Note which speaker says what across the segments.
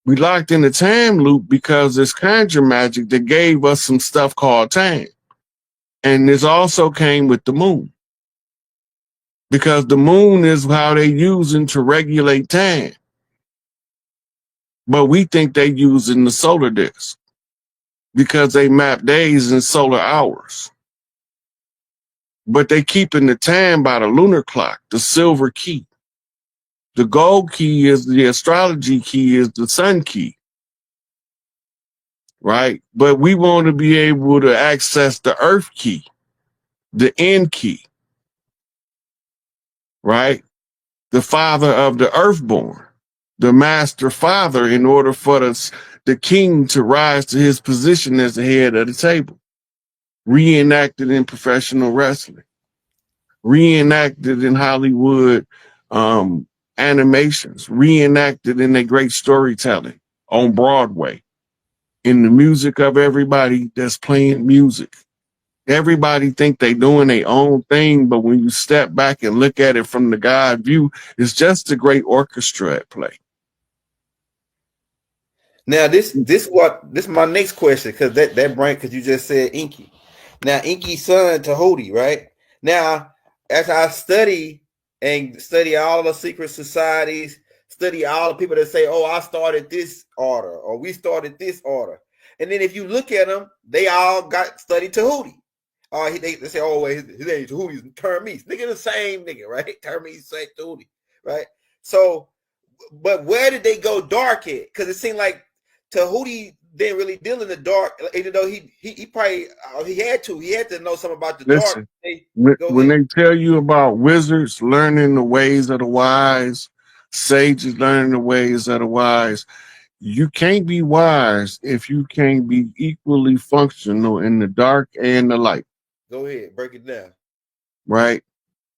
Speaker 1: We locked in the time loop because it's conjure magic that gave us some stuff called time. And this also came with the moon. Because the moon is how they using to regulate time. But we think they using the solar disk because they map days in solar hours. But they keeping the time by the lunar clock, the silver key. The gold key is the astrology key, is the sun key. Right? But we want to be able to access the earth key, the end key. Right? The father of the earthborn, the master father, in order for the king to rise to his position as the head of the table. Reenacted in professional wrestling, reenacted in Hollywood animations, reenacted in a great storytelling on Broadway, in the music of everybody that's playing music. Everybody think they doing their own thing, but when you step back and look at it from the God view, it's just a great orchestra at play.
Speaker 2: Now this is my next question, because that brain, because you just said Inky. Now Inky's son Tahooti, right? Now, as I study all the secret societies, study all the people that say, "Oh, I started this order," or "We started this order," and then if you look at them, they all got studied Tahooti. They say, "Oh, wait, his name Tahooti's Termes." Nigga, the same nigga, right? Termes say Tahooti, right? So, but where did they go dark at? Because it seemed like Tahooti didn't really deal in the dark, even though he probably he had to know something about the dark.
Speaker 1: When they tell you about wizards learning the ways of the wise, sages learning the ways of the wise, you can't be wise if you can't be equally functional in the dark and the light.
Speaker 2: Go ahead, break it down.
Speaker 1: Right?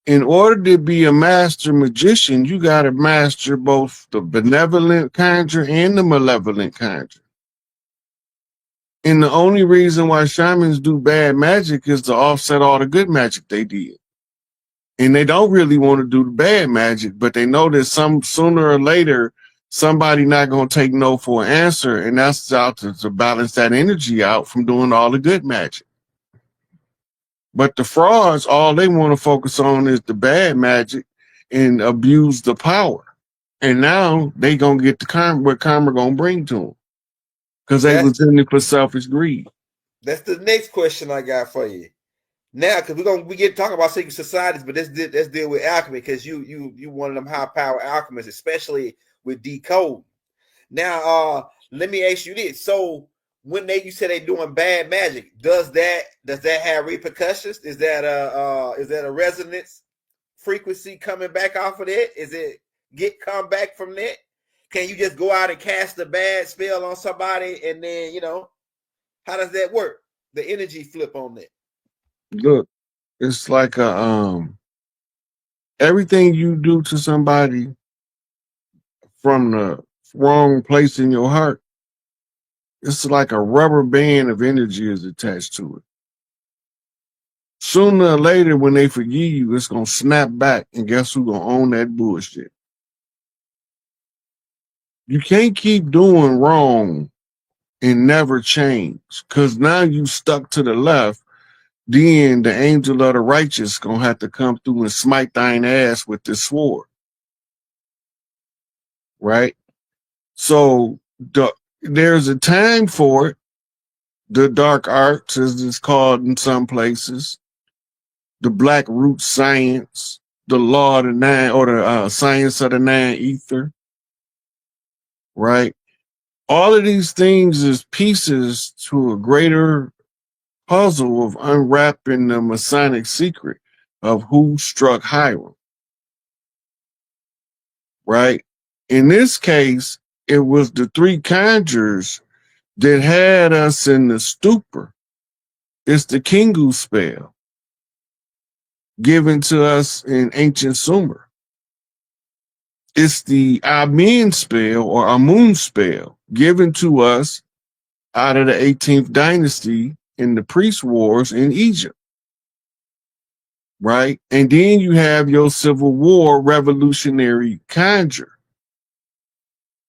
Speaker 1: In order to be a master magician, you got to master both the benevolent conjure and the malevolent conjure. And the only reason why shamans do bad magic is to offset all the good magic they did. And they don't really want to do the bad magic, but they know that sooner or later, somebody not going to take no for an answer. And that's out to balance that energy out from doing all the good magic. But the frauds, all they want to focus on is the bad magic and abuse the power. And now they going to get the karma, what karma going to bring to them. Because they was in it for selfish greed.
Speaker 2: That's the next question I got for you. Now, because we get talking about secret societies, but let's deal with alchemy, because you one of them high power alchemists, especially with decode. Now, let me ask you this: so when you say they doing bad magic, does that have repercussions? Is that a resonance frequency coming back off of that? Is it come back from that? Can you just go out and cast a bad spell on somebody and then, how does that work? The energy flip on that.
Speaker 1: Look, it's like everything you do to somebody from the wrong place in your heart, it's like a rubber band of energy is attached to it. Sooner or later, when they forgive you, it's going to snap back, and guess who's going to own that bullshit? You can't keep doing wrong and never change, because now you stuck to the left. Then the angel of the righteous gonna have to come through and smite thine ass with this sword. Right? So there's a time for it. The dark arts, as it's called in some places, the black root science, the law of the nine, or the science of the nine ether. Right? All of these things is pieces to a greater puzzle of unwrapping the Masonic secret of who struck Hiram. Right? In this case, it was the three conjurers that had us in the stupor. It's the Kingu spell given to us in ancient Sumer. It's the Amen spell or Amun spell given to us out of the 18th dynasty in the priest wars in Egypt. Right? And then you have your Civil War revolutionary conjure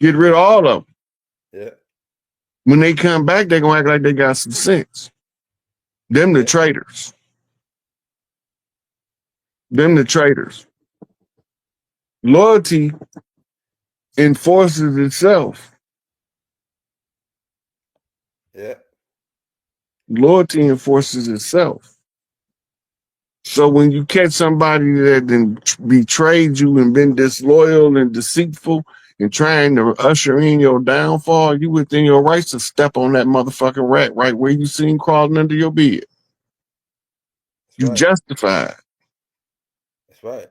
Speaker 1: Get rid of all of them.
Speaker 2: Yeah.
Speaker 1: When they come back, they're gonna act like they got some sense. Them the traitors. Them the traitors. Loyalty enforces itself.
Speaker 2: Yeah.
Speaker 1: Loyalty enforces itself. So when you catch somebody that then betrayed you and been disloyal and deceitful and trying to usher in your downfall, you within your rights to step on that motherfucking rat right where you seen crawling under your bed. You
Speaker 2: right.
Speaker 1: justified.
Speaker 2: That's right.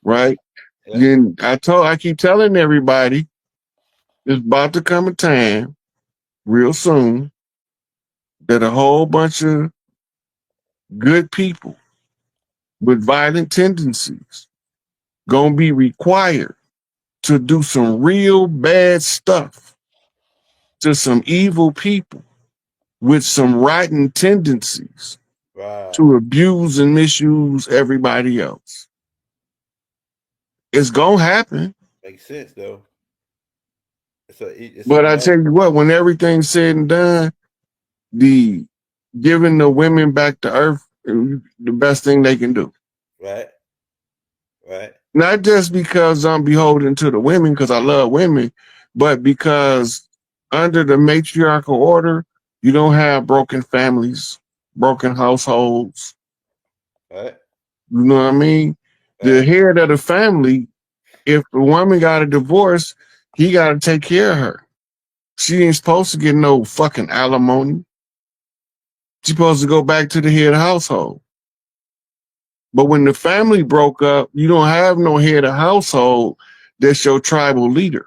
Speaker 1: Right?
Speaker 2: Yeah.
Speaker 1: Then I keep telling everybody, it's about to come a time real soon that a whole bunch of good people with violent tendencies gonna be required to do some real bad stuff to some evil people with some rotten tendencies to abuse and misuse everybody else. It's gonna happen.
Speaker 2: Makes sense though.
Speaker 1: But I tell you what, when everything's said and done, the giving the women back to earth is the best thing they can do.
Speaker 2: Right. Right.
Speaker 1: Not just because I'm beholden to the women, because I love women, but because under the matriarchal order, you don't have broken families, broken households.
Speaker 2: Right.
Speaker 1: You know what I mean?
Speaker 2: Right.
Speaker 1: The head of the family, if the woman got a divorce, he got to take care of her. She ain't supposed to get no fucking alimony. She's supposed to go back to the head of the household. But when the family broke up, you don't have no head of household that's your tribal leader.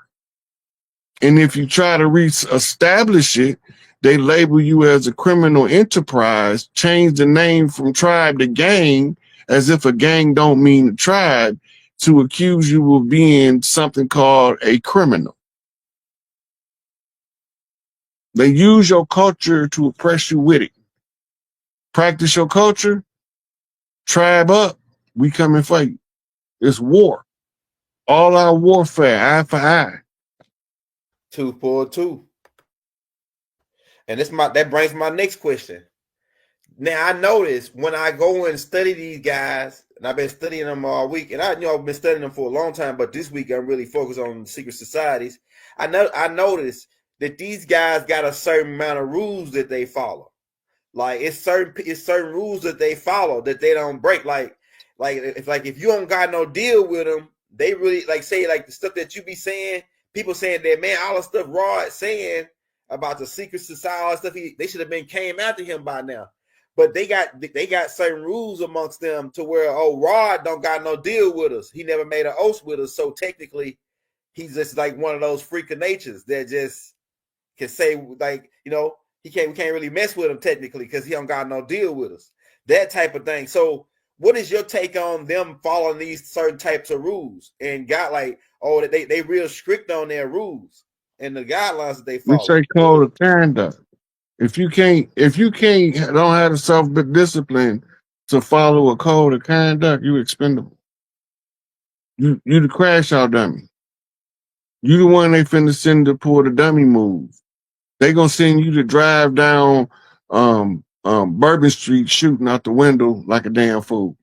Speaker 1: And if you try to re-establish it, they label you as a criminal enterprise, change the name from tribe to gang, as if a gang don't mean a tribe, to accuse you of being something called a criminal. They use your culture to oppress you with it. Practice your culture, tribe up, we coming for you. It's war. All our warfare, eye for eye.
Speaker 2: 2 for 2. And that brings my next question. Now I notice when I go and study these guys, and I've been studying them all week, and I've been studying them for a long time, but this week I'm really focused on secret societies. I noticed that these guys got a certain amount of rules that they follow. Like it's certain rules that they follow that they don't break. Like if you don't got no deal with them, they really say the stuff that you be saying. People saying that, man, all the stuff Rod saying about the secret society, all that stuff, they should have been came after him by now. But they got certain rules amongst them to where, Rod don't got no deal with us. He never made an oath with us. So technically, he's just like one of those freak of natures that just can say we can't really mess with him technically because he don't got no deal with us. That type of thing. So what is your take on them following these certain types of rules and got that they real strict on their rules and the guidelines that they follow?
Speaker 1: We say code of conduct. If you can't don't have the self-discipline to follow a code of conduct, you expendable. You the crash out dummy. You the one they finna send to pull the dummy move. They gonna send you to drive down Bourbon Street shooting out the window like a damn fool.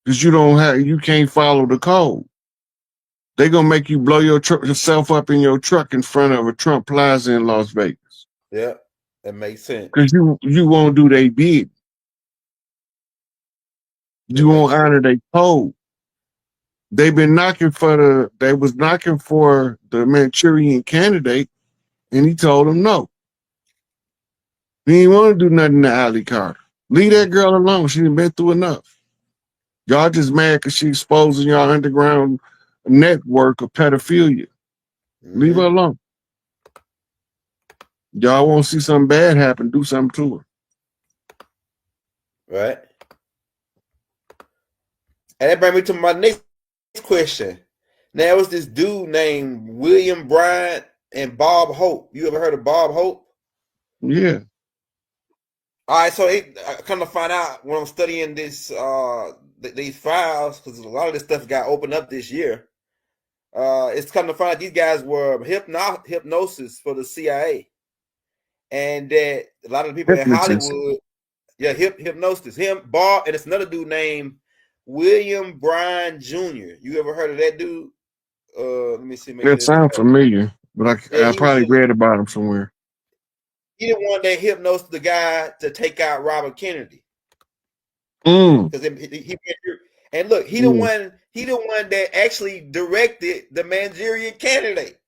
Speaker 1: Because you can't follow the code. They gonna make you blow yourself up in your truck in front of a Trump Plaza in Las Vegas.
Speaker 2: Yeah, that makes sense.
Speaker 1: Because you won't do they bid. You won't honor their code. They was knocking for the Manchurian candidate, and he told them no. He didn't want to do nothing to Ali Carter. Leave that girl alone. She done been through enough. Y'all just mad because she exposing y'all underground network of pedophilia. Leave her alone. Y'all won't see something bad happen, do something to her.
Speaker 2: Right. And that brings me to my next question. Now, there was this dude named William Bryant and Bob Hope. You ever heard of Bob Hope?
Speaker 1: Yeah.
Speaker 2: All right, so I come to find out when I'm studying this these files, because a lot of this stuff got opened up this year. It's come to find out these guys were hypnosis for the CIA, and that a lot of the people in
Speaker 1: Hypnotist.
Speaker 2: Hollywood, yeah, hypnosis. Him, Bob, and it's another dude named William Bryan Jr. You ever heard of that dude? Let me see. Make sure
Speaker 1: That
Speaker 2: this.
Speaker 1: sounds familiar, but
Speaker 2: Yeah,
Speaker 1: I probably read about him somewhere.
Speaker 2: he the one that hypnosed the guy to take out Robert Kennedy.
Speaker 1: Mm.
Speaker 2: Because he and look, he the one that actually directed the Manchurian Candidate.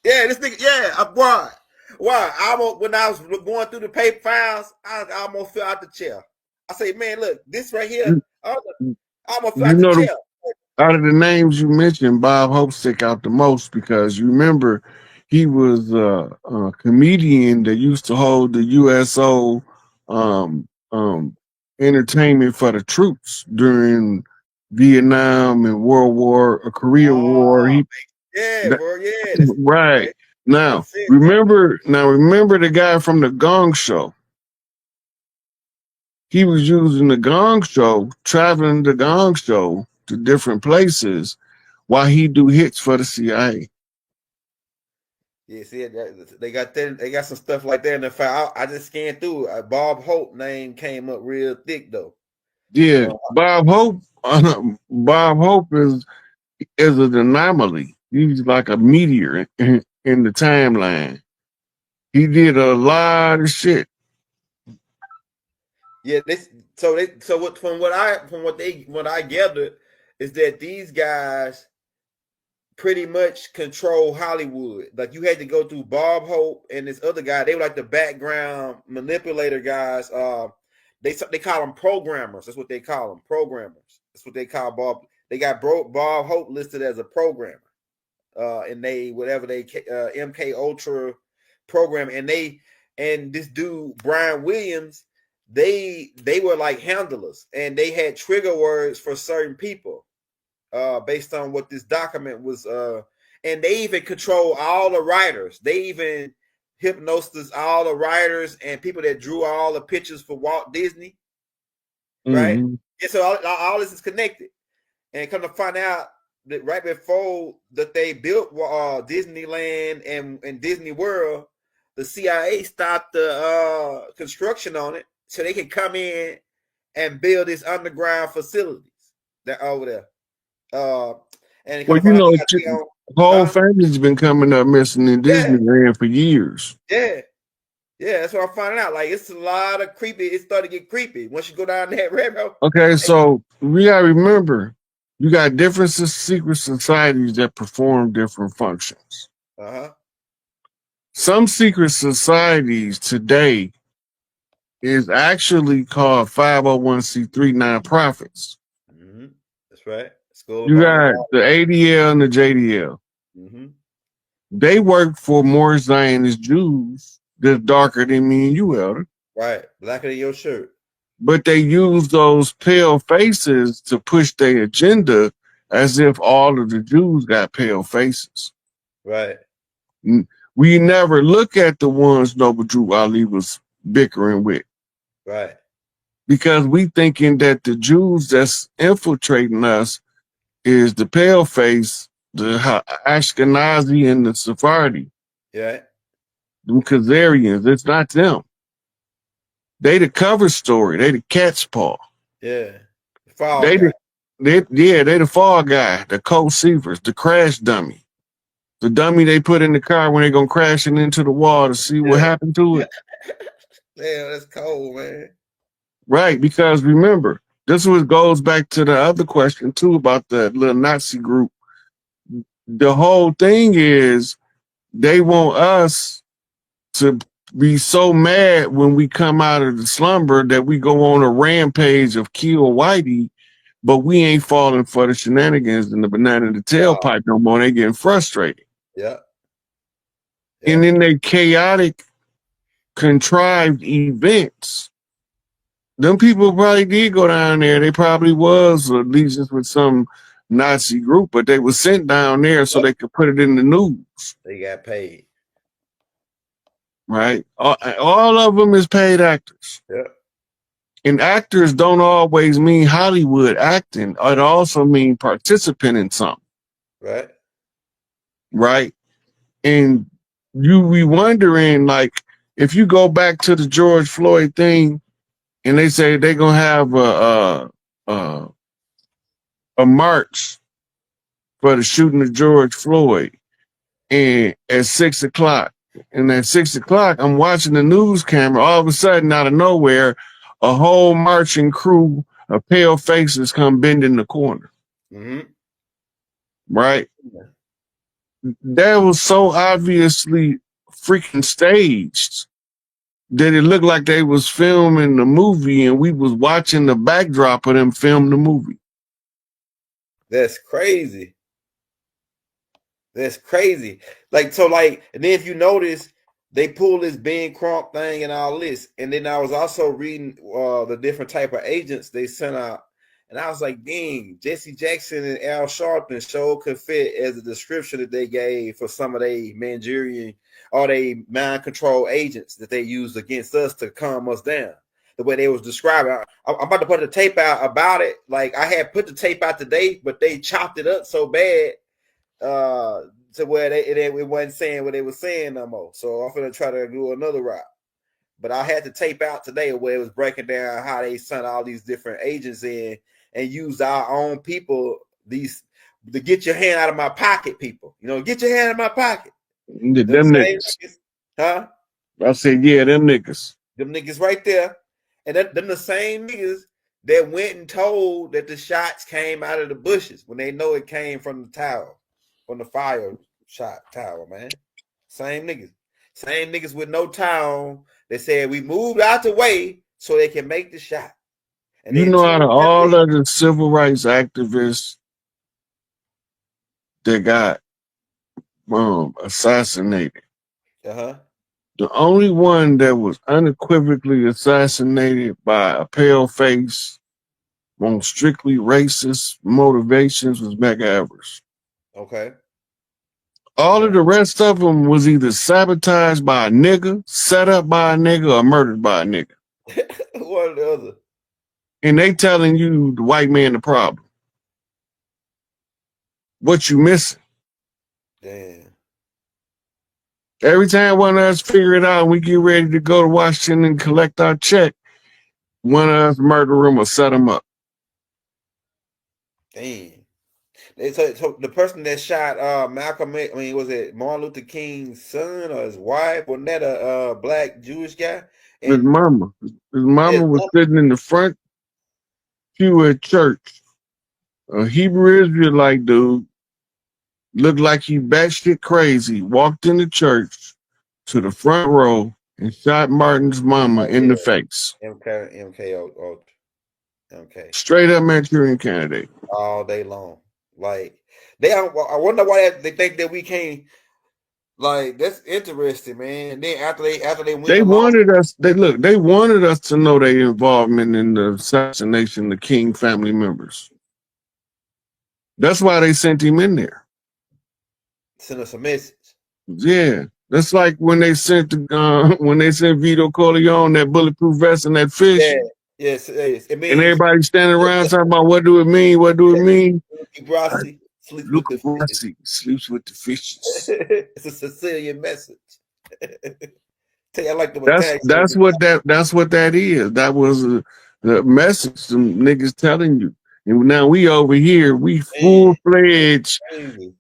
Speaker 2: Yeah, this nigga. Yeah, why? When I was going through the paper files, I almost fell out the chair. I say, man, look, this right here, I almost fell out the chair.
Speaker 1: Out of the names you mentioned, Bob Hope stick out the most because you remember he was a comedian that used to hold the USO entertainment for the troops during Vietnam and Korea War.
Speaker 2: Bro,
Speaker 1: right. Now remember the guy from the Gong Show. He was using the Gong Show, traveling the Gong Show to different places while he do hits for the CIA.
Speaker 2: Yeah, see, they got some stuff like that in the file. I just scanned through. Bob Hope name came up real thick though.
Speaker 1: Yeah, Bob Hope. Bob Hope is an anomaly. He's like a meteor in the timeline. He did a lot of shit.
Speaker 2: Yeah, from what I gathered is that these guys pretty much control Hollywood. Like you had to go through Bob Hope and this other guy. They were like the background manipulator guys. They call them programmers. That's what they call them, programmers. That's what they call Bob. They got Bob Hope listed as a programmer. And they whatever they MK Ultra program, and this dude Brian Williams, they were like handlers, and they had trigger words for certain people based on what this document was. And they even control all the writers. They even hypnosed all the writers and people that drew all the pictures for Walt Disney, right? And so all this is connected. And come to find out that right before that they built Disneyland and Disney World, the CIA stopped the construction on it so they can come in and build these underground facilities that over there. And
Speaker 1: well, you know, the whole family's been coming up missing in Disneyland for years.
Speaker 2: Yeah, that's what I'm finding out. Like it's a lot of creepy. It started to get creepy once you go down that railroad.
Speaker 1: Okay, so we gotta remember, you got different secret societies that perform different functions. Some secret societies today is actually called 501c3 nonprofits.
Speaker 2: That's right.
Speaker 1: You got the ADL and the JDL. They work for more Zionist Jews that's darker than me and you, Elder.
Speaker 2: Right, blacker than your shirt.
Speaker 1: But they use those pale faces to push their agenda as if all of the Jews got pale faces.
Speaker 2: Right.
Speaker 1: We never look at the ones Noble Drew Ali was bickering with.
Speaker 2: Right.
Speaker 1: Because we thinking that the Jews that's infiltrating us is the pale face, the Ashkenazi and the Sephardi.
Speaker 2: Yeah.
Speaker 1: The Khazarians. It's not them. They the cover story. They the cat's paw.
Speaker 2: Yeah.
Speaker 1: They the fall guy, the co-seavers, the crash dummy. The dummy they put in the car when they're gonna crash it into the wall to see what happened to it.
Speaker 2: Damn, that's cold, man.
Speaker 1: Right, because remember, this goes back to the other question too about the little Nazi group. The whole thing is they want us to be so mad when we come out of the slumber that we go on a rampage of kill Whitey, but we ain't falling for the shenanigans and the banana in the tailpipe no more. They getting frustrated.
Speaker 2: Yeah.
Speaker 1: And in their chaotic, contrived events, them people probably did go down there. They probably was allegiance with some Nazi group, but they were sent down there so they could put it in the news.
Speaker 2: They got paid.
Speaker 1: Right? All of them is paid actors.
Speaker 2: Yeah.
Speaker 1: And actors don't always mean Hollywood acting. It also mean participant in something.
Speaker 2: Right.
Speaker 1: right? And you be wondering, like, if you go back to the George Floyd thing, and they say they're gonna have a march for the shooting of George Floyd, and at 6 o'clock, and at 6 o'clock, I'm watching the news camera. All of a sudden, out of nowhere, a whole marching crew of pale faces come bending the corner.
Speaker 2: Mm-hmm.
Speaker 1: Right? That was so obviously freaking staged that it looked like they was filming the movie, and we was watching the backdrop of them film the movie.
Speaker 2: That's crazy. That's crazy. Like, so like, and then if you notice, they pull this Ben Crump thing and all this. And then I was also reading the different type of agents they sent out. And I was like, dang, Jesse Jackson and Al Sharpton sure could fit as a description that they gave for some of they Manchurian or they mind control agents that they used against us to calm us down. The way they was describing. I'm about to put the tape out about it. Like, I had put the tape out today, but they chopped it up so bad to where it wasn't saying what they were saying no more. So I'm gonna try to do another route. But I had to tape out today where it was breaking down how they sent all these different agents in and used our own people, these to get your hand out of my pocket, people. You know, get your hand out of my pocket.
Speaker 1: Them niggas.
Speaker 2: Huh?
Speaker 1: I said, yeah, them niggas.
Speaker 2: Them niggas right there. And them the same niggas that went and told that the shots came out of the bushes when they know it came from the tower. On the fire shot tower, man. Same niggas with no towel. They said we moved out the way so they can make the shot. And
Speaker 1: you know, out of all of the civil rights activists that got assassinated, the only one that was unequivocally assassinated by a pale face on strictly racist motivations was Medgar Evers.
Speaker 2: Okay.
Speaker 1: All of the rest of them was either sabotaged by a nigga, set up by a nigga, or murdered by a nigga.
Speaker 2: One or the other.
Speaker 1: And they telling you the white man the problem. What you missing?
Speaker 2: Damn.
Speaker 1: Every time one of us figure it out and we get ready to go to Washington and collect our check, one of us murder him or set him up.
Speaker 2: Damn. So the person that shot Malcolm, I mean, was it Martin Luther King's son or his wife? Wasn't that a black Jewish guy? And
Speaker 1: his mama was sitting in the front pew at church. A Hebrew Israelite dude, looked like he batshit crazy, walked in the church to the front row and shot Martin's mama in the face.
Speaker 2: MK.
Speaker 1: Straight up Manchurian candidate.
Speaker 2: All day long. Like, I wonder why they think that we can't. Like, that's interesting, man. And then after they went,
Speaker 1: they wanted us to know their involvement in the assassination of the King family members. That's why they sent him in there.
Speaker 2: Send us a message.
Speaker 1: Yeah, that's like when they sent Vito Corleone that bulletproof vest and that fish.
Speaker 2: Yeah. Yes, it means,
Speaker 1: and everybody standing around talking about what do it mean? What do it mean?
Speaker 2: Luca Brasi
Speaker 1: sleeps with the fishes.
Speaker 2: It's a Sicilian message. Tell you, I like
Speaker 1: that's what that is. That was the message some niggas telling you. And now we over here, we full-fledged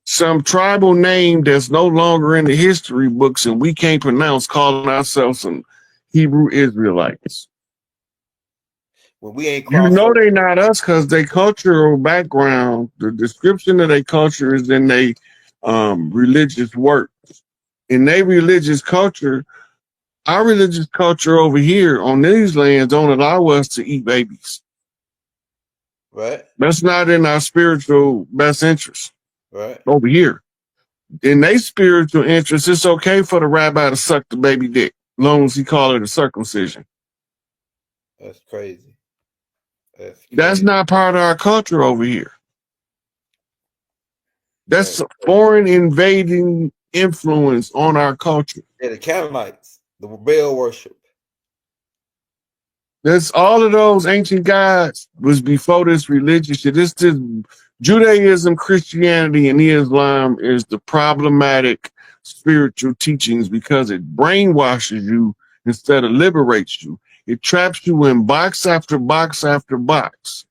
Speaker 1: some tribal name that's no longer in the history books and we can't pronounce, calling ourselves some Hebrew Israelites.
Speaker 2: When we ain't
Speaker 1: you know they not us because their cultural background, the description of their culture is in their religious work. In their religious culture, our religious culture over here on these lands don't allow us to eat babies.
Speaker 2: Right.
Speaker 1: That's not in our spiritual best interest.
Speaker 2: Right.
Speaker 1: Over here. In their spiritual interest, it's okay for the rabbi to suck the baby dick, as long as he call it a circumcision.
Speaker 2: That's crazy.
Speaker 1: That's not part of our culture over here. That's a foreign invading influence on our culture.
Speaker 2: Yeah, the Canaanites, the Baal worship.
Speaker 1: That's all of those ancient gods was before this religious shit. This Judaism, Christianity, and Islam is the problematic spiritual teachings because it brainwashes you instead of liberates you. It traps you in box after box after box.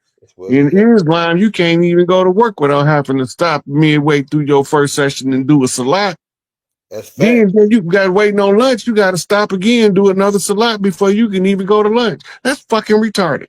Speaker 1: In Islam, you can't even go to work without having to stop midway through your first session and do a salat. Then you got waiting on lunch. You got to stop again, do another salat before you can even go to lunch. That's fucking retarded.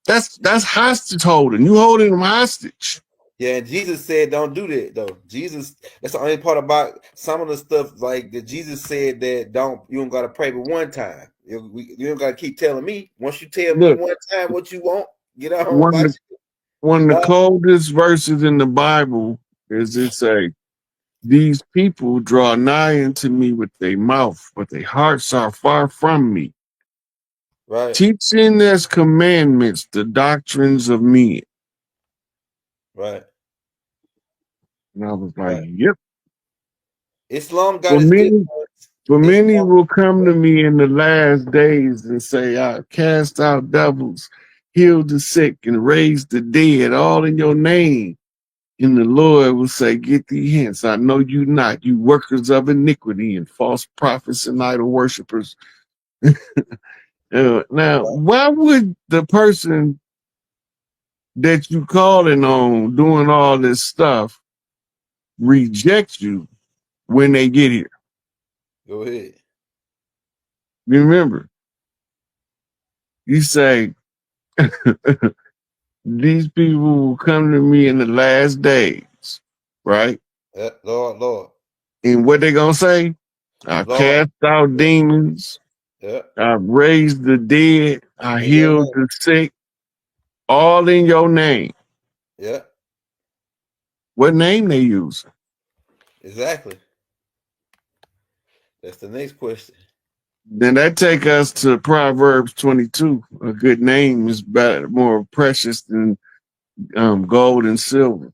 Speaker 1: That's hostage holding. You holding them hostage.
Speaker 2: Yeah, and Jesus said, "Don't do that, though." Jesus, that's the only part about some of the stuff like that. Jesus said that you don't gotta pray but one time. You don't gotta keep telling me. Once you tell me one time what you want, get on about it.
Speaker 1: One of the coldest verses in the Bible is it say, "These people draw nigh unto me with their mouth, but their hearts are far from me."
Speaker 2: Right.
Speaker 1: Teaching as commandments the doctrines of men.
Speaker 2: Right.
Speaker 1: And I was like, yep.
Speaker 2: Islam got its good points.
Speaker 1: For many will come to me in the last days and say, I cast out devils, heal the sick, and raise the dead, all in your name. And the Lord will say, get thee hence. I know you not, you workers of iniquity and false prophets and idol worshipers. Now, why would the person that you calling on doing all this stuff reject you when they get here?
Speaker 2: Go ahead.
Speaker 1: Remember, you say, these people will come to me in the last days, right?
Speaker 2: Lord.
Speaker 1: And what they gonna say? I cast out demons. I raised the dead. I healed the sick. All in your name.
Speaker 2: Yeah.
Speaker 1: What name they use?
Speaker 2: Exactly. That's the next question.
Speaker 1: Then that take us to Proverbs 22. A good name is better, more precious than gold and silver.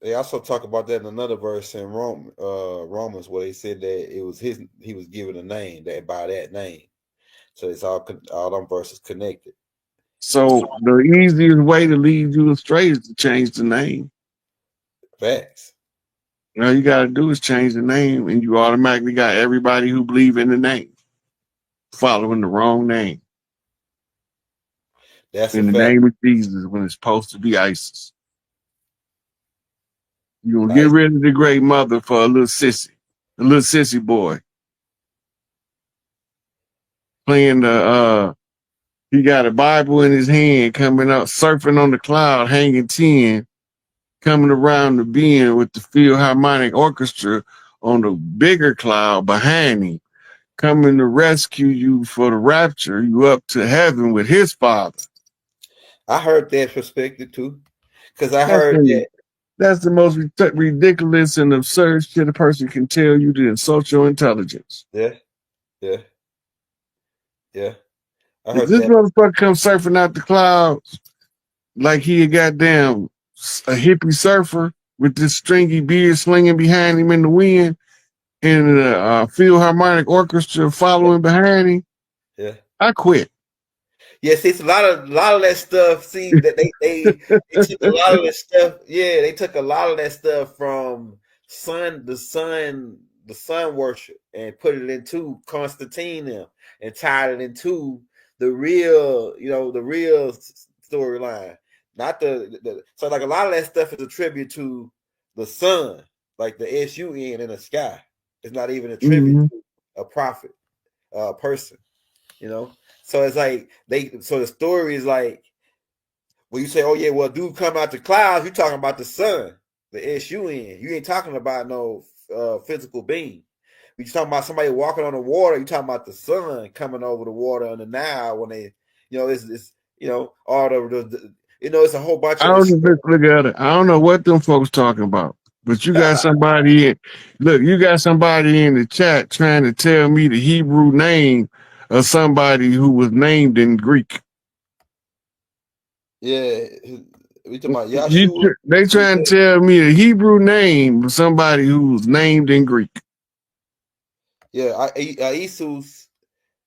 Speaker 2: They also talk about that in another verse in Romans, where they said that it was he was given a name that by that name. So it's all them verses connected.
Speaker 1: So the easiest way to lead you astray is to change the name.
Speaker 2: Facts.
Speaker 1: All you got to do is change the name, and you automatically got everybody who believe in the name following the wrong name.
Speaker 2: That's
Speaker 1: in the name of Jesus when it's supposed to be ISIS. You gonna get rid of the great mother for a little sissy boy. Playing he got a Bible in his hand, coming out, surfing on the cloud, hanging 10, coming around the bend with the Philharmonic Orchestra on the bigger cloud behind him, coming to rescue you for the rapture, you up to heaven with his father.
Speaker 2: I heard that perspective too, because I heard that.
Speaker 1: That's the most ridiculous and absurd shit a person can tell you to insult your intelligence.
Speaker 2: Yeah. I heard
Speaker 1: if this motherfucker comes surfing out the clouds like he a goddamn a hippie surfer with this stringy beard slinging behind him in the wind and a Philharmonic Orchestra following behind him, I quit.
Speaker 2: Yes, it's a lot of that stuff. See that they took a lot of that stuff. Yeah, they took a lot of that stuff from the sun worship and put it into Constantine and tied it into the real, the real storyline. Not so like a lot of that stuff is a tribute to the sun, like the SUN in the sky. It's not even a tribute to a prophet, person. So it's like so the story is like when you say, oh yeah, well, dude come out the clouds, you're talking about the sun, the SUN. You ain't talking about no physical being. You're talking about somebody walking on the water, you're talking about the sun coming over the water on the Nile when they, it's all the it's a whole bunch of
Speaker 1: look at it. I don't know what them folks talking about. But you got somebody in the chat trying to tell me the Hebrew name of somebody who was named in Greek.
Speaker 2: Yeah, we talking about Yahshua.
Speaker 1: They trying to tell me the Hebrew name of somebody who was named in Greek.
Speaker 2: Yeah, Isus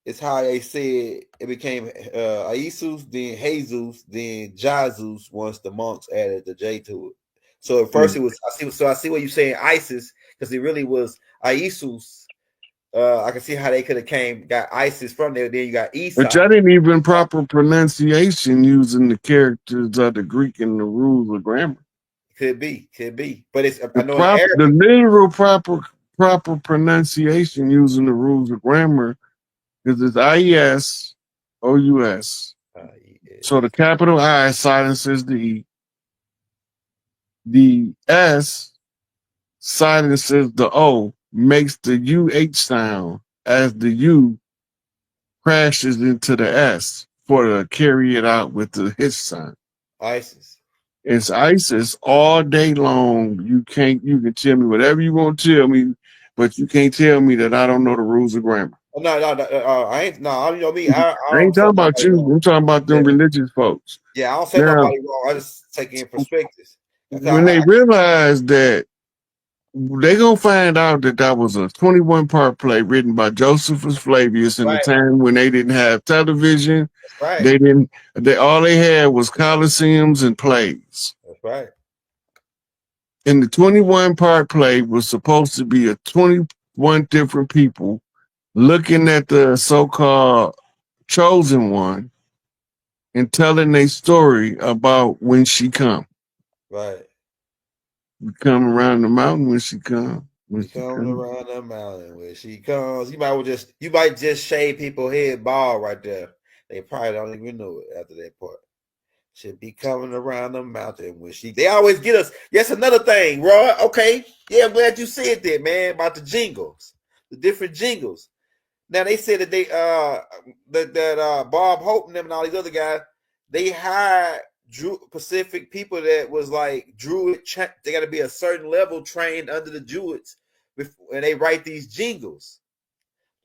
Speaker 2: it's how they said it became Isus, then Jesus, then Jesus once the monks added the J to it. So at first it was I see what you're saying, ISIS, because it really was Isus. I can see how they could have got ISIS from there. Then you got Esau.
Speaker 1: Which I didn't even proper pronunciation using the characters of the Greek and the rules of grammar.
Speaker 2: Could be. But it's
Speaker 1: I know the literal proper pronunciation using the rules of grammar is it's IES, OUS. So the capital I silences the E. The S silences the O, makes the UH sound as the U crashes into the S for to carry it out with the H sound.
Speaker 2: ISIS.
Speaker 1: It's ISIS all day long. You can tell me whatever you want to tell me, but you can't tell me that I don't know the rules of grammar.
Speaker 2: Oh, no, I ain't. No, you know me.
Speaker 1: I ain't talking about you. I'm talking about them religious folks.
Speaker 2: Yeah, I don't say nobody wrong. I just take in perspectives.
Speaker 1: When they realize that they're going to find out that was a 21-part play written by Josephus Flavius in the time when they didn't have television.
Speaker 2: Right.
Speaker 1: All they had was coliseums and plays.
Speaker 2: That's right.
Speaker 1: And the 21-part play was supposed to be a 21 different people looking at the so-called chosen one and telling their story about when she come.
Speaker 2: Right.
Speaker 1: We come around the mountain when she come.
Speaker 2: Around the mountain when she comes. You might just shave people's head bald right there. They probably don't even know it after that part. Should be coming around the mountain when they always get us. Yes, another thing, Roy. Okay. Yeah, I'm glad you said that, man, about the jingles, the different jingles. Now they said that that Bob Hope and them and all these other guys, they hired Pacific people that was like Druid. They got to be a certain level trained under the Druids, and they write these jingles,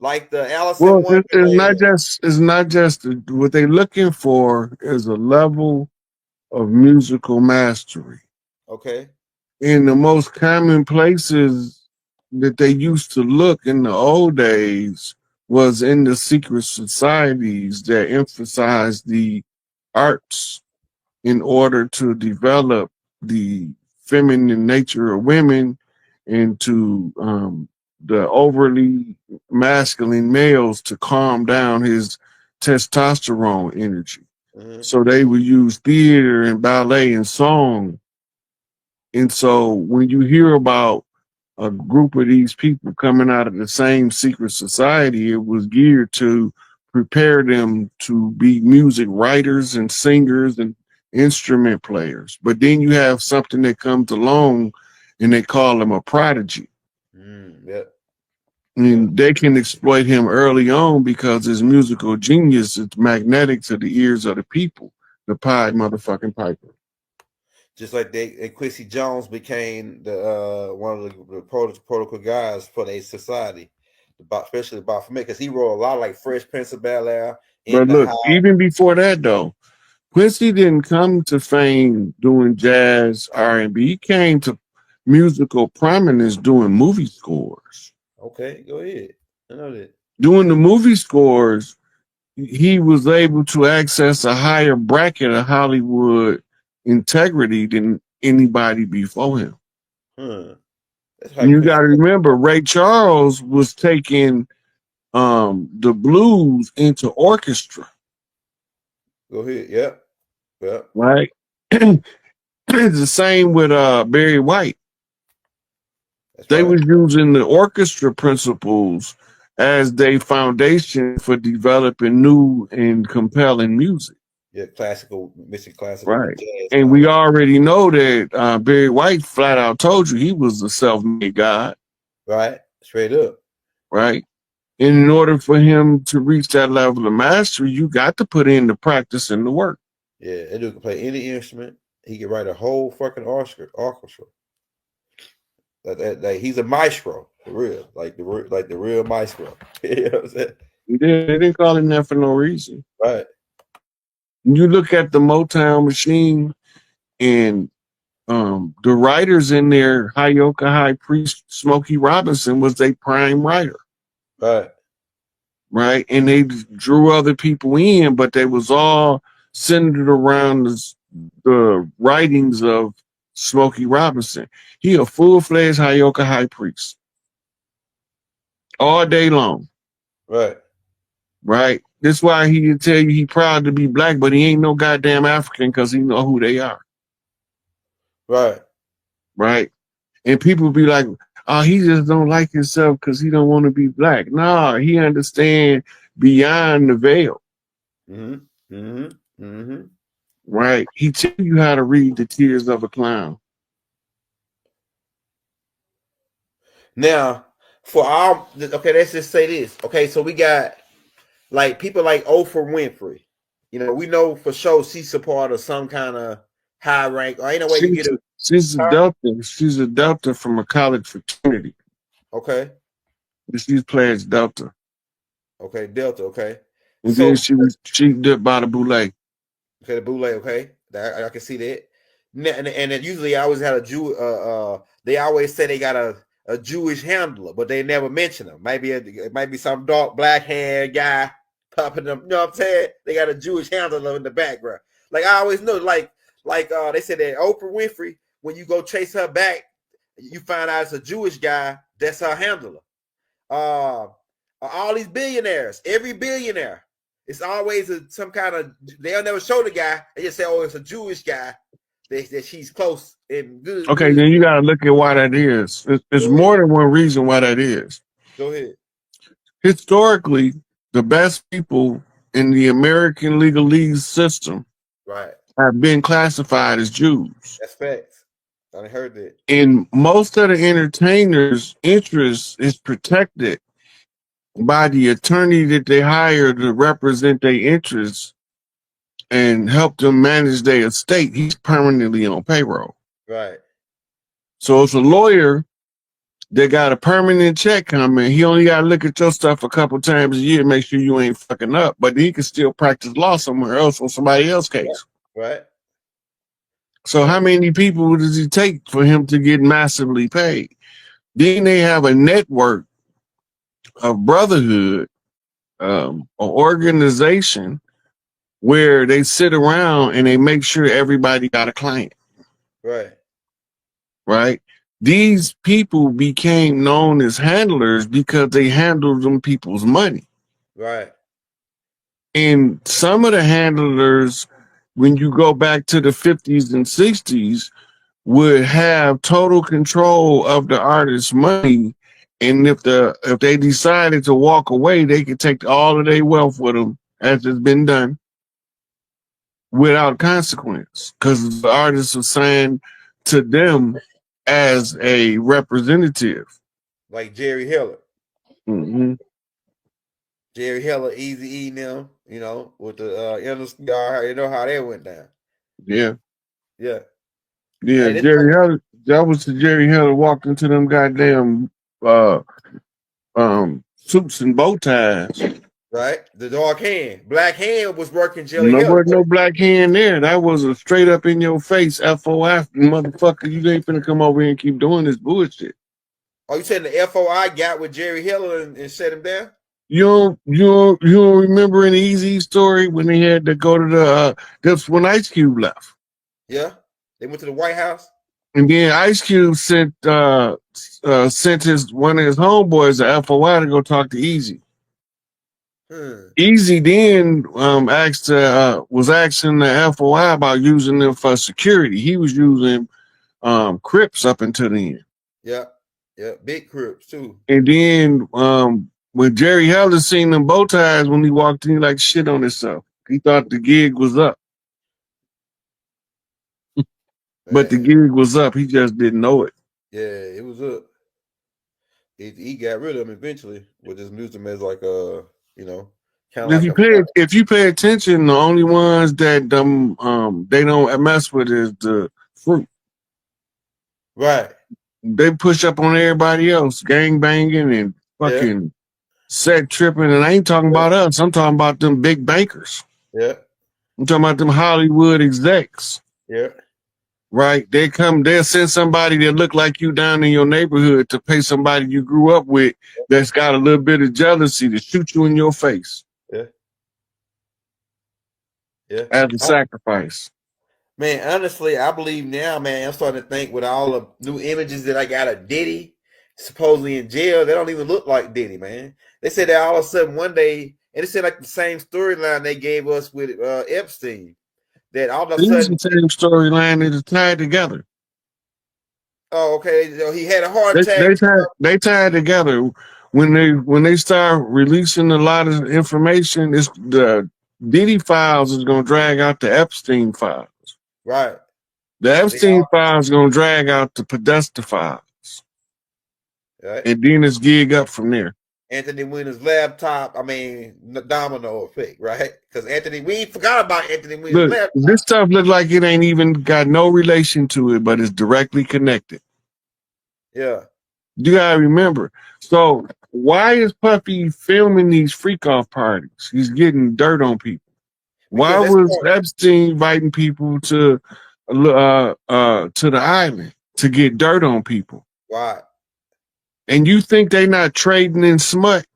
Speaker 2: like the Allison.
Speaker 1: Well, it's not just what they're looking for is a level of musical mastery.
Speaker 2: Okay.
Speaker 1: In the most common places that they used to look in the old days was in the secret societies that emphasized the arts in order to develop the feminine nature of women and to the overly masculine males to calm down his testosterone energy.
Speaker 2: Mm-hmm.
Speaker 1: So they would use theater and ballet and song. And so when you hear about a group of these people coming out of the same secret society, it was geared to prepare them to be music writers and singers and instrument players. But then you have something that comes along and they call him a prodigy.
Speaker 2: Yep.
Speaker 1: And they can exploit him early on because his musical genius is magnetic to the ears of the people, the Pied motherfucking Piper.
Speaker 2: Just like Quincy Jones became the one of the protocol guys for their society, especially about for me, because he wrote a lot of like Fresh Prince of Bel-Air.
Speaker 1: But look, even before that though, Quincy didn't come to fame doing jazz R&B. He came to musical prominence doing movie scores.
Speaker 2: Okay, go ahead. I know that.
Speaker 1: Doing the movie scores, he was able to access a higher bracket of Hollywood integrity than anybody before him. You got to remember, Ray Charles was taking the blues into orchestra.
Speaker 2: Go ahead. Yep.
Speaker 1: Right. It's the same with Barry White. They was using the orchestra principles as their foundation for developing new and compelling music.
Speaker 2: Yeah, classical, mixing classical.
Speaker 1: Right. And we already know that Barry White flat out told you he was a self-made god.
Speaker 2: Right. Straight up.
Speaker 1: Right. And in order for him to reach that level of mastery, you got to put in the practice and the work.
Speaker 2: Yeah, that dude can play any instrument. He can write a whole fucking orchestra. Like he's a maestro, for real. Like the real maestro. You know what I'm saying?
Speaker 1: They didn't call him that for no reason.
Speaker 2: Right.
Speaker 1: You look at the Motown machine and the writers in there, Hayoka High Priest, Smokey Robinson was a prime writer.
Speaker 2: Right.
Speaker 1: right? And they drew other people in, but they was all centered around the writings of Smokey Robinson. He a full-fledged Hyoka high priest all day long.
Speaker 2: Right.
Speaker 1: Right. That's why he can tell you he proud to be black, but he ain't no goddamn African because he know who they are.
Speaker 2: Right.
Speaker 1: Right. And people be like, oh, he just don't like himself because he don't want to be black. No, he understand beyond the veil.
Speaker 2: Mm-hmm. Mm-hmm. Mm-hmm.
Speaker 1: Right. He tell you how to read the tears of a clown.
Speaker 2: Now, for our okay, let's just say this. Okay, so we got like people like Oprah Winfrey. You know, we know for sure she's a part of some kind of high rank. Or ain't no way you get a.
Speaker 1: She's a Delta. She's a Delta from a college fraternity.
Speaker 2: Okay.
Speaker 1: She's pledged Delta.
Speaker 2: Okay, Delta. Okay.
Speaker 1: And
Speaker 2: So
Speaker 1: then she dipped by the boule.
Speaker 2: Okay, the boule. Okay, I can see that. And usually I always had a Jew. They always say they got a Jewish handler, but they never mention them. It might be some dark black haired guy popping them. You know what I'm saying? They got a Jewish handler in the background. Like I always know, like they said that Oprah Winfrey, when you go chase her back, you find out it's a Jewish guy. That's her handler. All these billionaires, every billionaire, it's always some kind of. They'll never show the guy. They just say, "Oh, it's a Jewish guy." That she's close and good.
Speaker 1: Okay,
Speaker 2: good.
Speaker 1: then you got to look at why that is. There's more than one reason why that is.
Speaker 2: Go ahead.
Speaker 1: Historically, the best people in the American legalese system have been classified as Jews.
Speaker 2: That's facts. I heard that.
Speaker 1: And most of the entertainers' interest is protected by the attorney that they hire to represent their interests and help them manage their estate. He's permanently on payroll.
Speaker 2: Right.
Speaker 1: So it's a lawyer that got a permanent check coming. He only got to look at your stuff a couple times a year, make sure you ain't fucking up. But he can still practice law somewhere else on somebody else's case.
Speaker 2: Right.
Speaker 1: So how many people does it take for him to get massively paid? Then they have a network of brotherhood, an organization where they sit around and they make sure everybody got a client.
Speaker 2: Right.
Speaker 1: Right. These people became known as handlers because they handled them people's money.
Speaker 2: Right.
Speaker 1: And some of the handlers, when you go back to the 50s and 60s, would have total control of the artist's money. And if they decided to walk away, they could take all of their wealth with them, as has been done, without consequence, because the artist was signed to them as a representative.
Speaker 2: Like Jerry Heller.
Speaker 1: Mm-hmm.
Speaker 2: Jerry Heller, Easy E them, you know, with the you know how that went down.
Speaker 1: Yeah.
Speaker 2: Yeah.
Speaker 1: Yeah,
Speaker 2: hey,
Speaker 1: Jerry Heller. That was the Jerry Heller walked into them goddamn suits and bow ties.
Speaker 2: Right, the dark hand, black hand was working. Jerry Heller.
Speaker 1: There was no black hand there. That was a straight up in your face FOI, motherfucker. You ain't finna come over here and keep doing this bullshit.
Speaker 2: Oh, you said the FOI got with Jerry Heller and shut him down?
Speaker 1: You don't remember an Easy story when they had to go to that's when Ice Cube left.
Speaker 2: Yeah, they went to the White House.
Speaker 1: And then Ice Cube sent one of his homeboys to FOI to go talk to Easy. Easy then was asking the FOI about using them for security. He was using Crips up until then.
Speaker 2: Yeah, big Crips too.
Speaker 1: And then when Jerry Heller seen them bow ties when he walked in, he like shit on himself. He thought the gig was up. But the gig was up. He just didn't know it.
Speaker 2: Yeah, it was up. He got rid of him eventually. With just used him as like you know, kind of.
Speaker 1: If you pay attention, the only ones that they don't mess with is the fruit.
Speaker 2: Right.
Speaker 1: They push up on everybody else, gang banging and fucking set tripping. And I ain't talking about us. I'm talking about them big bankers.
Speaker 2: Yeah.
Speaker 1: I'm talking about them Hollywood execs.
Speaker 2: Yeah.
Speaker 1: right? They'll send somebody that look like you down in your neighborhood to pay somebody you grew up with that's got a little bit of jealousy to shoot you in your face.
Speaker 2: Yeah. Yeah.
Speaker 1: As a sacrifice.
Speaker 2: Man, honestly, I believe now, man, I'm starting to think with all the new images that I got of Diddy supposedly in jail, they don't even look like Diddy, man. They said that all of a sudden one day, and it said like the same storyline they gave us with Epstein, that all of a sudden,
Speaker 1: the same storyline that is tied together.
Speaker 2: oh, okay, so he had a heart attack.
Speaker 1: They tied together. When they start releasing a lot of information, it's the Diddy files is gonna drag out the Epstein files.
Speaker 2: Right.
Speaker 1: The Epstein files gonna drag out the Podesta files.
Speaker 2: Right.
Speaker 1: And then it's gig up from there.
Speaker 2: Anthony Weiner's laptop, I mean, domino effect, right? Because we forgot about Anthony Weiner's laptop.
Speaker 1: This stuff look like it ain't even got no relation to it, but it's directly connected.
Speaker 2: Yeah.
Speaker 1: You gotta remember. So why is Puffy filming these freak off parties? He's getting dirt on people. Why was Epstein inviting people to the island to get dirt on people?
Speaker 2: Why?
Speaker 1: And you think they not trading in smut?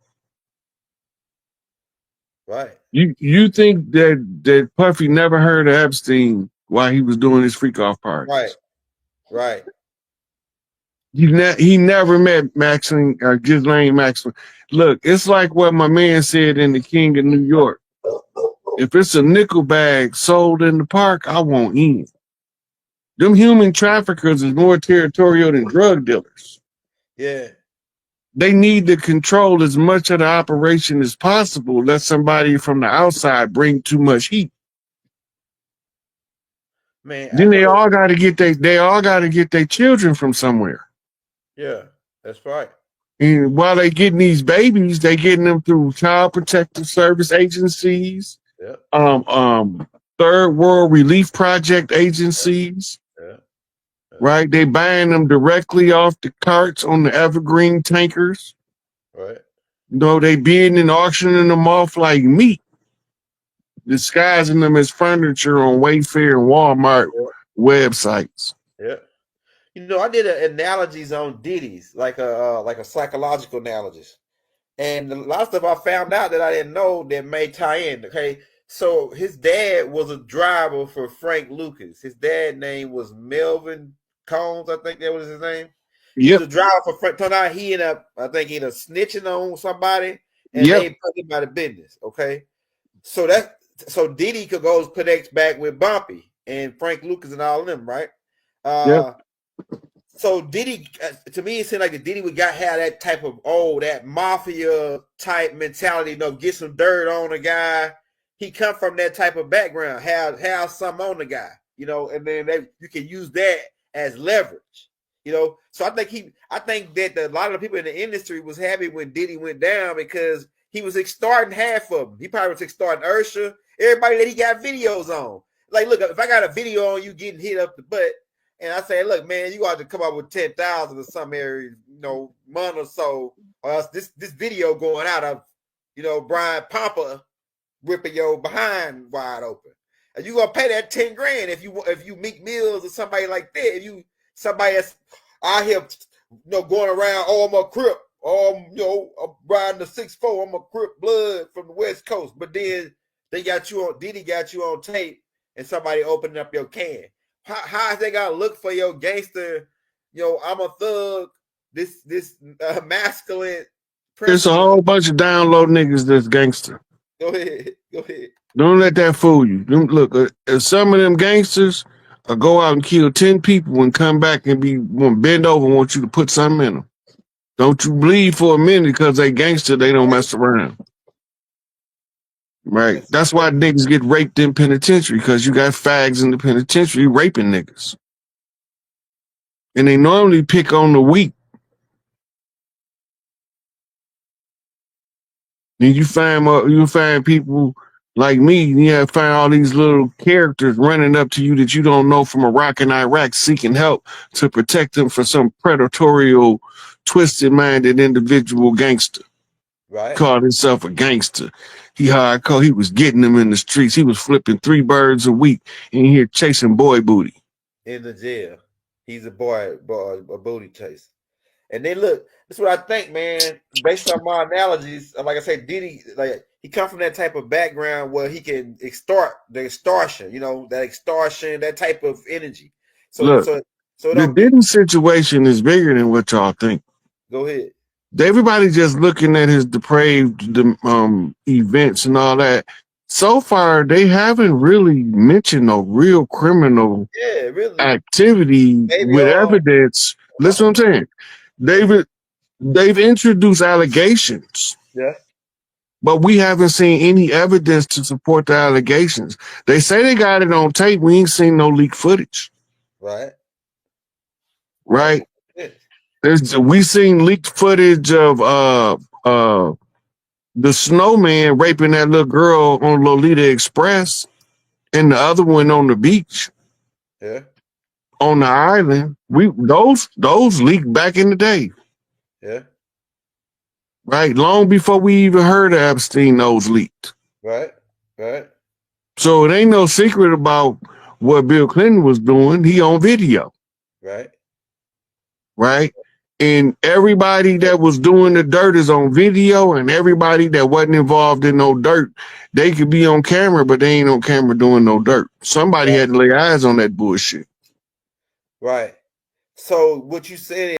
Speaker 2: Right.
Speaker 1: You think that Puffy never heard of Epstein while he was doing his freak off parties?
Speaker 2: Right. Right.
Speaker 1: He never met Ghislaine Maxwell. Look, it's like what my man said in The King of New York. If it's a nickel bag sold in the park, I won't eat. Them human traffickers is more territorial than drug dealers.
Speaker 2: Yeah.
Speaker 1: They need to control as much of the operation as possible. Let somebody from the outside bring too much heat.
Speaker 2: Man,
Speaker 1: then they all got to get their children from somewhere.
Speaker 2: Yeah, that's right.
Speaker 1: And while they getting these babies, they getting them through child protective service agencies, third world relief project agencies. Right? They buying them directly off the carts on the Evergreen tankers.
Speaker 2: Right.
Speaker 1: You know, they bidding and auctioning them off like meat, disguising them as furniture on Wayfair and Walmart websites.
Speaker 2: Yeah. You know, I did analogies on Diddy's, like a psychological analogies. And a lot of stuff I found out that I didn't know that may tie in. Okay. So his dad was a driver for Frank Lucas. His dad's name was Melvin Combs, I think that was his name. He was a driver for Frank. Turned out he ended up, I think he ended up snitching on somebody and they put him out of business. Okay. So Diddy could go connects back with Bumpy and Frank Lucas and all of them, right? So Diddy, to me, it seemed like the Diddy would have that type of that mafia type mentality, you know, get some dirt on a guy. He come from that type of background, have some on the guy, you know, and then you can use that as leverage, you know. So I think that a lot of the people in the industry was happy when Diddy went down because he was starting half of them. He probably was starting Ursha, everybody that he got videos on. Like, look, if I got a video on you getting hit up the butt, and I say, look, man, you got to come up with 10,000 or some area, you know, month or so, or else this video going out of, you know, Brian Papa ripping your behind wide open. And you gonna pay that 10 grand if you Meek Mills or somebody like that. If you somebody that's out here, you know, going around, I'm a Crip, you know, I'm riding the 6'4", I'm a Crip blood from the West Coast. But then Diddy got you on tape, and somebody opening up your can. How is they gotta look for your gangster? You know, I'm a thug. This masculine.
Speaker 1: There's a whole bunch of download niggas that's gangster.
Speaker 2: Go ahead.
Speaker 1: Don't let that fool you. Look, if some of them gangsters go out and kill 10 people and come back and bend over and want you to put something in them. Don't you bleed for a minute because they gangster, they don't mess around. Right. That's why niggas get raped in penitentiary, because you got fags in the penitentiary raping niggas. And they normally pick on the weak. Then you find people like me, you find all these little characters running up to you that you don't know from Iraq and Iraq seeking help to protect them from some predatory, twisted-minded individual gangster.
Speaker 2: Right.
Speaker 1: Called himself a gangster. He hardcore. He was getting them in the streets. He was flipping 3 birds a week in here chasing boy booty.
Speaker 2: in the jail. He's a booty chase. And then look, that's what I think, man. Based on my analogies, like I said, Diddy, like he come from that type of background where he can extort the extortion, that extortion, that type of energy. So
Speaker 1: Look, the Diddy situation is bigger than what y'all think.
Speaker 2: Go ahead.
Speaker 1: Everybody just looking at his depraved events and all that. So far, they haven't really mentioned no real criminal activity with evidence. Listen what I'm saying. They've introduced allegations.
Speaker 2: Yeah.
Speaker 1: But we haven't seen any evidence to support the allegations. They say they got it on tape. We ain't seen no leaked footage. Right? We seen leaked footage of the snowman raping that little girl on Lolita Express and the other one on the beach.
Speaker 2: Yeah.
Speaker 1: On the island. Those leaked back in the day.
Speaker 2: Yeah.
Speaker 1: Right? Long before we even heard of Epstein, those leaked.
Speaker 2: Right.
Speaker 1: So it ain't no secret about what Bill Clinton was doing. He on video. Right? And everybody that was doing the dirt is on video, and everybody that wasn't involved in no dirt, they could be on camera, but they ain't on camera doing no dirt. Somebody had to lay eyes on that bullshit.
Speaker 2: Right. So what you said